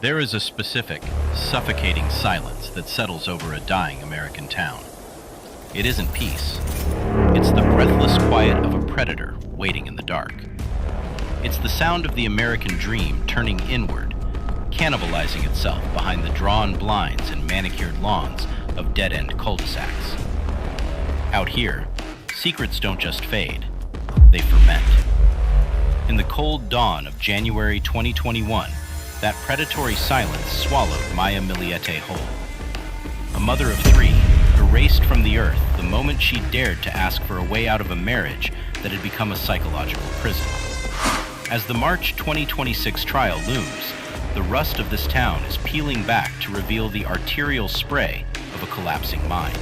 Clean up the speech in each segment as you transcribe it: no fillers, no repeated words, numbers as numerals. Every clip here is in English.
There is a specific, suffocating silence that settles over a dying American town. It isn't peace. It's the breathless quiet of a predator waiting in the dark. It's the sound of the American dream turning inward, cannibalizing itself behind the drawn blinds and manicured lawns of dead-end cul-de-sacs. Out here, secrets don't just fade, they ferment. In the cold dawn of January 2021, that predatory silence swallowed Maya Millete whole. A mother of three, erased from the earth the moment she dared to ask for a way out of a marriage that had become a psychological prison. As the March 2026 trial looms, the rust of this town is peeling back to reveal the arterial spray of a collapsing mind.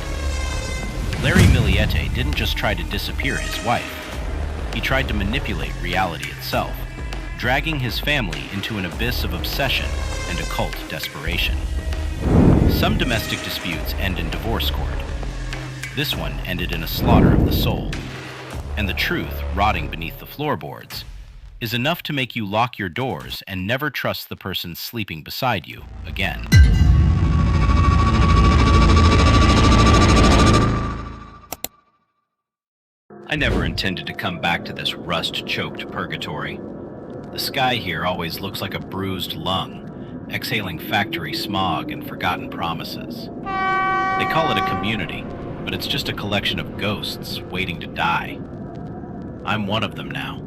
Larry Millete didn't just try to disappear his wife. He tried to manipulate reality itself, dragging his family into an abyss of obsession and occult desperation. Some domestic disputes end in divorce court. This one ended in a slaughter of the soul. And the truth, rotting beneath the floorboards, is enough to make you lock your doors and never trust the person sleeping beside you again. I never intended to come back to this rust-choked purgatory. The sky here always looks like a bruised lung, exhaling factory smog and forgotten promises. They call it a community, but it's just a collection of ghosts waiting to die. I'm one of them now.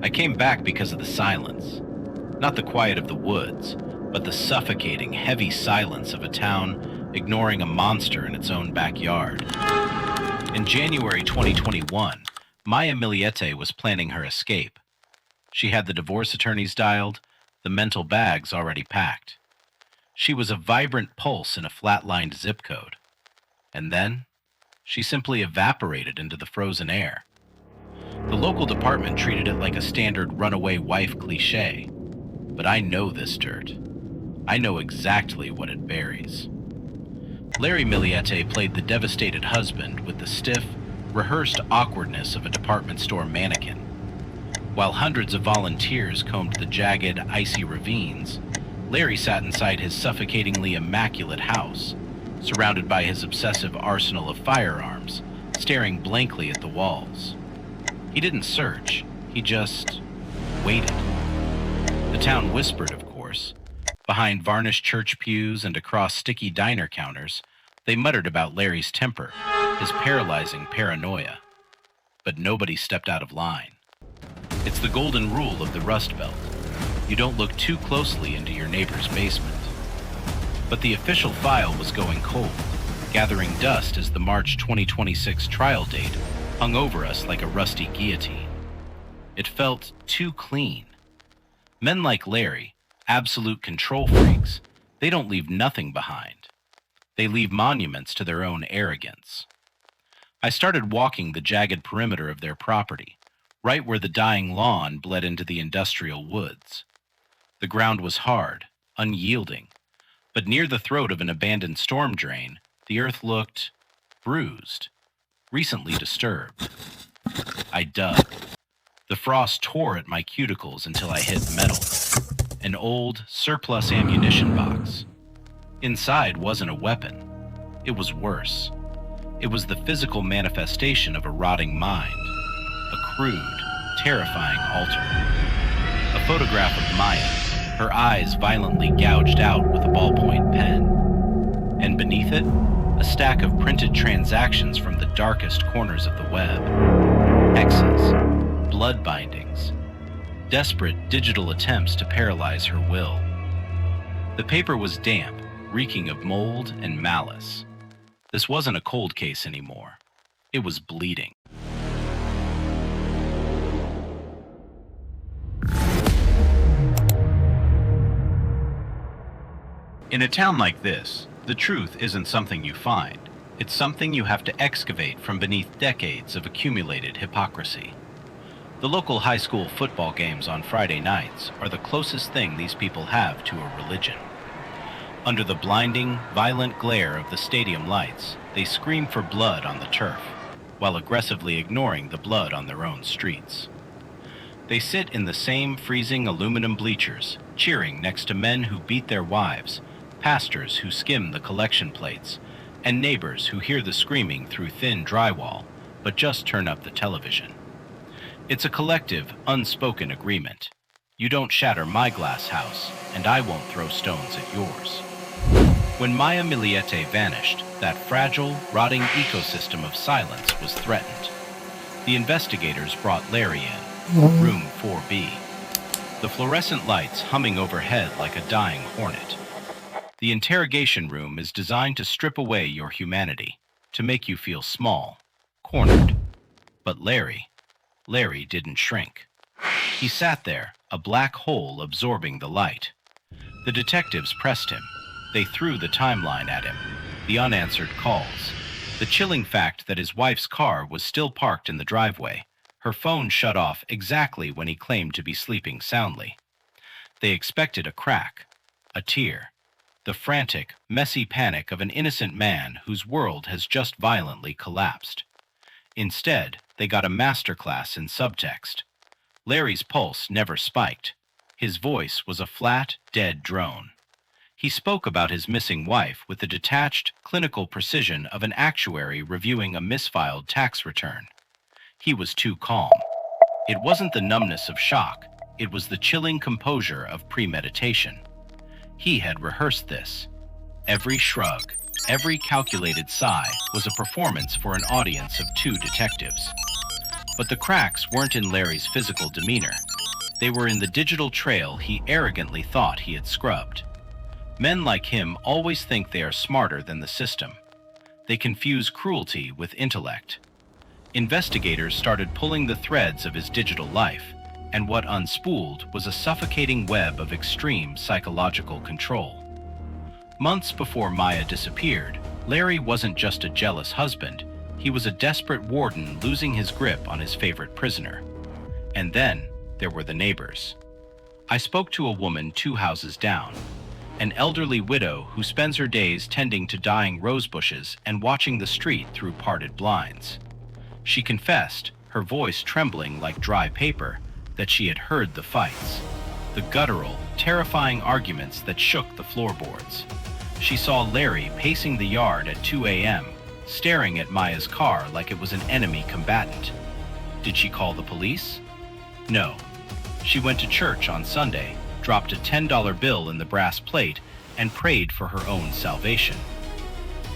I came back because of the silence. Not the quiet of the woods, but the suffocating, heavy silence of a town ignoring a monster in its own backyard. In January 2021, Maya Millete was planning her escape. She had the divorce attorneys dialed, the mental bags already packed. She was a vibrant pulse in a flatlined zip code. And then, she simply evaporated into the frozen air. The local department treated it like a standard runaway wife cliché. But I know this dirt. I know exactly what it buries. Larry Millete played the devastated husband with the stiff, rehearsed awkwardness of a department store mannequin. While hundreds of volunteers combed the jagged, icy ravines, Larry sat inside his suffocatingly immaculate house, surrounded by his obsessive arsenal of firearms, staring blankly at the walls. He didn't search, he just waited. The town whispered, of course. Behind varnished church pews and across sticky diner counters, they muttered about Larry's temper, his paralyzing paranoia. But nobody stepped out of line. It's the golden rule of the Rust Belt. You don't look too closely into your neighbor's basement. But the official file was going cold, gathering dust as the March 2026 trial date hung over us like a rusty guillotine. It felt too clean. Men like Larry, absolute control freaks, they don't leave nothing behind. They leave monuments to their own arrogance. I started walking the jagged perimeter of their property, right where the dying lawn bled into the industrial woods. The ground was hard, unyielding, but near the throat of an abandoned storm drain, the earth looked bruised, recently disturbed. I dug. The frost tore at my cuticles until I hit metal. An old, surplus ammunition box. Inside wasn't a weapon. It was worse. It was the physical manifestation of a rotting mind. A crude, terrifying altar. A photograph of Maya, her eyes violently gouged out with a ballpoint pen. And beneath it, a stack of printed transactions from the darkest corners of the web. Hexes. Blood bindings, desperate digital attempts to paralyze her will. The paper was damp, reeking of mold and malice. This wasn't a cold case anymore. It was bleeding. In a town like this, the truth isn't something you find. It's something you have to excavate from beneath decades of accumulated hypocrisy. The local high school football games on Friday nights are the closest thing these people have to a religion. Under the blinding, violent glare of the stadium lights, they scream for blood on the turf, while aggressively ignoring the blood on their own streets. They sit in the same freezing aluminum bleachers, cheering next to men who beat their wives, pastors who skim the collection plates, and neighbors who hear the screaming through thin drywall, but just turn up the television. It's a collective, unspoken agreement. You don't shatter my glass house, and I won't throw stones at yours. When Maya Millete vanished, that fragile, rotting ecosystem of silence was threatened. The investigators brought Larry in, room 4B. The fluorescent lights humming overhead like a dying hornet. The interrogation room is designed to strip away your humanity, to make you feel small, cornered. But Larry didn't shrink. He sat there, a black hole absorbing the light. The detectives pressed him. They threw the timeline at him, the unanswered calls, the chilling fact that his wife's car was still parked in the driveway, her phone shut off exactly when he claimed to be sleeping soundly. They expected a crack, a tear, the frantic, messy panic of an innocent man whose world has just violently collapsed. Instead, they got a masterclass in subtext. Larry's pulse never spiked. His voice was a flat, dead drone. He spoke about his missing wife with the detached, clinical precision of an actuary reviewing a misfiled tax return. He was too calm. It wasn't the numbness of shock, it was the chilling composure of premeditation. He had rehearsed this. Every shrug, every calculated sigh was a performance for an audience of two detectives. But the cracks weren't in Larry's physical demeanor. They were in the digital trail he arrogantly thought he had scrubbed. Men like him always think they are smarter than the system. They confuse cruelty with intellect. Investigators started pulling the threads of his digital life, and what unspooled was a suffocating web of extreme psychological control. Months before Maya disappeared, Larry wasn't just a jealous husband, he was a desperate warden losing his grip on his favorite prisoner. And then there were the neighbors. I spoke to a woman 2 houses down, an elderly widow who spends her days tending to dying rose bushes and watching the street through parted blinds. She confessed, her voice trembling like dry paper, that she had heard the fights, the guttural, terrifying arguments that shook the floorboards. She saw Larry pacing the yard at 2 a.m., staring at Maya's car like it was an enemy combatant. Did she call the police? No. She went to church on Sunday, dropped a $10 bill in the brass plate, and prayed for her own salvation.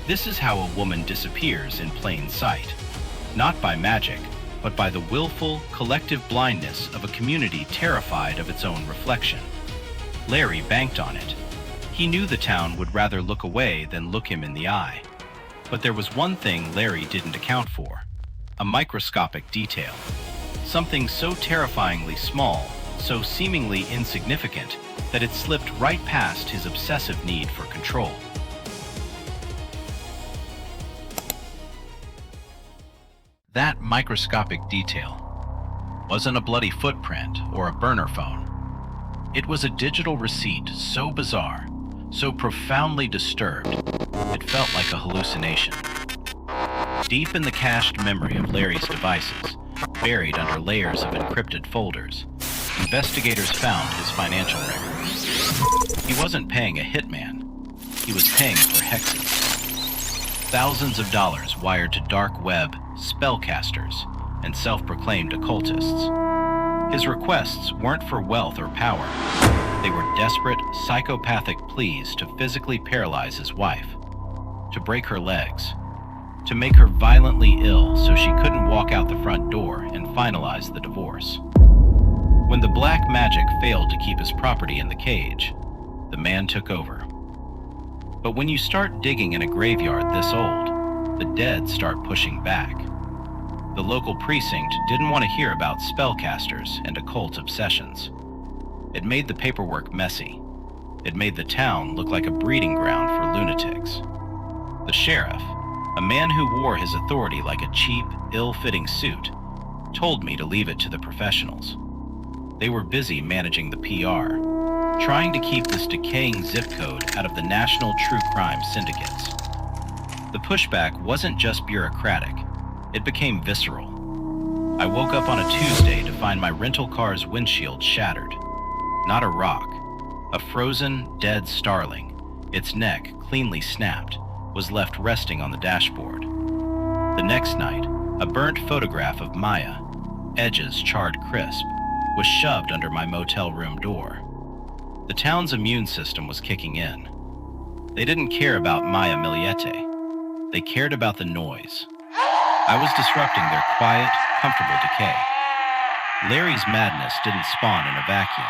This is how a woman disappears in plain sight. Not by magic, but by the willful, collective blindness of a community terrified of its own reflection. Larry banked on it. He knew the town would rather look away than look him in the eye. But there was one thing Larry didn't account for: a microscopic detail. Something so terrifyingly small, so seemingly insignificant, that it slipped right past his obsessive need for control. That microscopic detail wasn't a bloody footprint or a burner phone. It was a digital receipt so bizarre, so profoundly disturbed, it felt like a hallucination. Deep in the cached memory of Larry's devices, buried under layers of encrypted folders, investigators found his financial records. He wasn't paying a hitman. He was paying for hexes. Thousands of dollars wired to dark web, spellcasters, and self-proclaimed occultists. His requests weren't for wealth or power. They were desperate, psychopathic pleas to physically paralyze his wife, to break her legs, to make her violently ill so she couldn't walk out the front door and finalize the divorce. When the black magic failed to keep his property in the cage, the man took over. But when you start digging in a graveyard this old, the dead start pushing back. The local precinct didn't want to hear about spellcasters and occult obsessions. It made the paperwork messy. It made the town look like a breeding ground for lunatics. The sheriff, a man who wore his authority like a cheap, ill-fitting suit, told me to leave it to the professionals. They were busy managing the PR, trying to keep this decaying zip code out of the national true crime syndicates. The pushback wasn't just bureaucratic, it became visceral. I woke up on a Tuesday to find my rental car's windshield shattered. Not a rock. A frozen, dead starling, its neck cleanly snapped, was left resting on the dashboard. The next night, a burnt photograph of Maya, edges charred crisp, was shoved under my motel room door. The town's immune system was kicking in. They didn't care about Maya Millete. They cared about the noise. I was disrupting their quiet, comfortable decay. Larry's madness didn't spawn in a vacuum.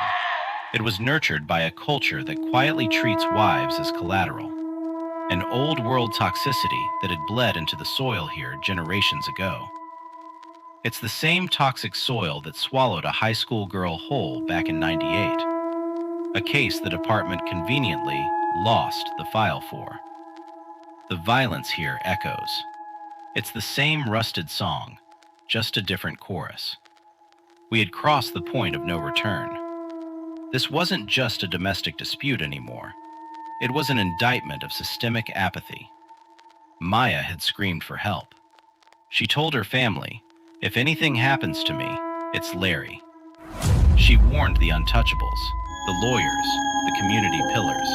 It was nurtured by a culture that quietly treats wives as collateral. An old-world toxicity that had bled into the soil here generations ago. It's the same toxic soil that swallowed a high school girl whole back in '98. A case the department conveniently lost the file for. The violence here echoes. It's the same rusted song, just a different chorus. We had crossed the point of no return. This wasn't just a domestic dispute anymore. It was an indictment of systemic apathy. Maya had screamed for help. She told her family, "If anything happens to me, it's Larry." She warned the untouchables, the lawyers, the community pillars.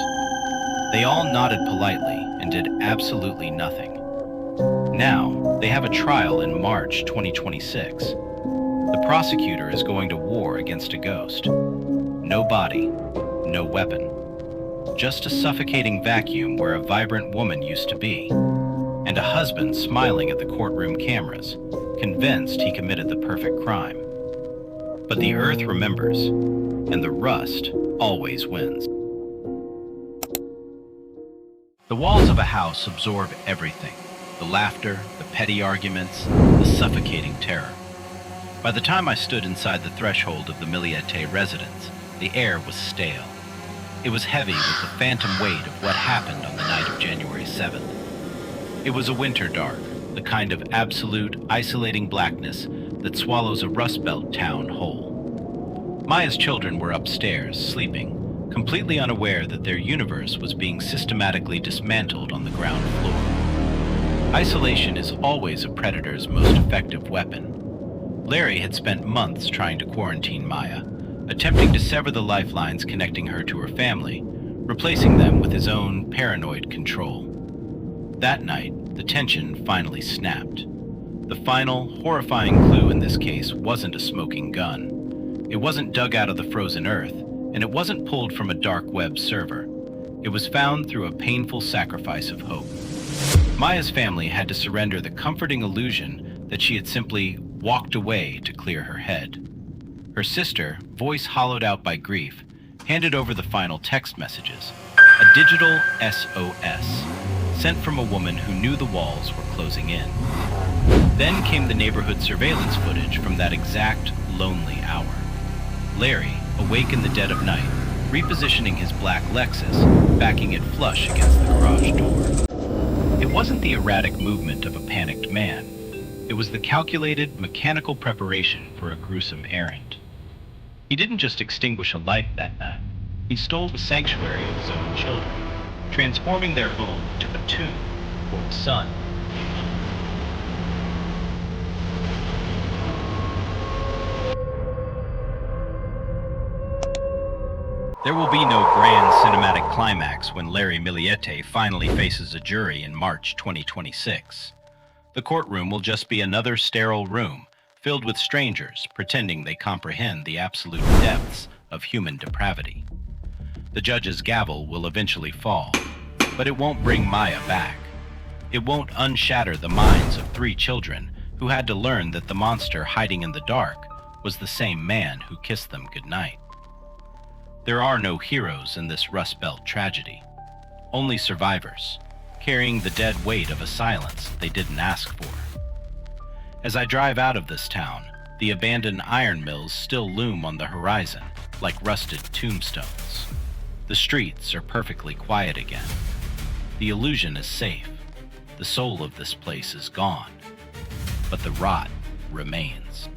They all nodded politely and did absolutely nothing. Now, they have a trial in March 2026. The prosecutor is going to war against a ghost. No body, no weapon. Just a suffocating vacuum where a vibrant woman used to be. And a husband smiling at the courtroom cameras, convinced he committed the perfect crime. But the earth remembers, and the rust always wins. The walls of a house absorb everything. The laughter, the petty arguments, the suffocating terror. By the time I stood inside the threshold of the Millete residence, the air was stale. It was heavy with the phantom weight of what happened on the night of January 7th. It was a winter dark, the kind of absolute, isolating blackness that swallows a Rust Belt town whole. Maya's children were upstairs, sleeping, completely unaware that their universe was being systematically dismantled on the ground floor. Isolation is always a predator's most effective weapon. Larry had spent months trying to quarantine Maya, attempting to sever the lifelines connecting her to her family, replacing them with his own paranoid control. That night, the tension finally snapped. The final, horrifying clue in this case wasn't a smoking gun. It wasn't dug out of the frozen earth, and it wasn't pulled from a dark web server. It was found through a painful sacrifice of hope. Maya's family had to surrender the comforting illusion that she had simply walked away to clear her head. Her sister, voice hollowed out by grief, handed over the final text messages, a digital SOS, sent from a woman who knew the walls were closing in. Then came the neighborhood surveillance footage from that exact lonely hour. Larry, awake in the dead of night, repositioning his black Lexus, backing it flush against the garage door. It wasn't the erratic movement of a panicked man. It was the calculated, mechanical preparation for a gruesome errand. He didn't just extinguish a light that night. He stole the sanctuary of his own children, transforming their home to a tomb for the sun. There will be no grand cinematic climax when Larry Millete finally faces a jury in March 2026. The courtroom will just be another sterile room filled with strangers pretending they comprehend the absolute depths of human depravity. The judge's gavel will eventually fall, but it won't bring Maya back. It won't unshatter the minds of 3 children who had to learn that the monster hiding in the dark was the same man who kissed them goodnight. There are no heroes in this Rust Belt tragedy, only survivors, carrying the dead weight of a silence they didn't ask for. As I drive out of this town, the abandoned iron mills still loom on the horizon like rusted tombstones. The streets are perfectly quiet again. The illusion is safe. The soul of this place is gone, but the rot remains.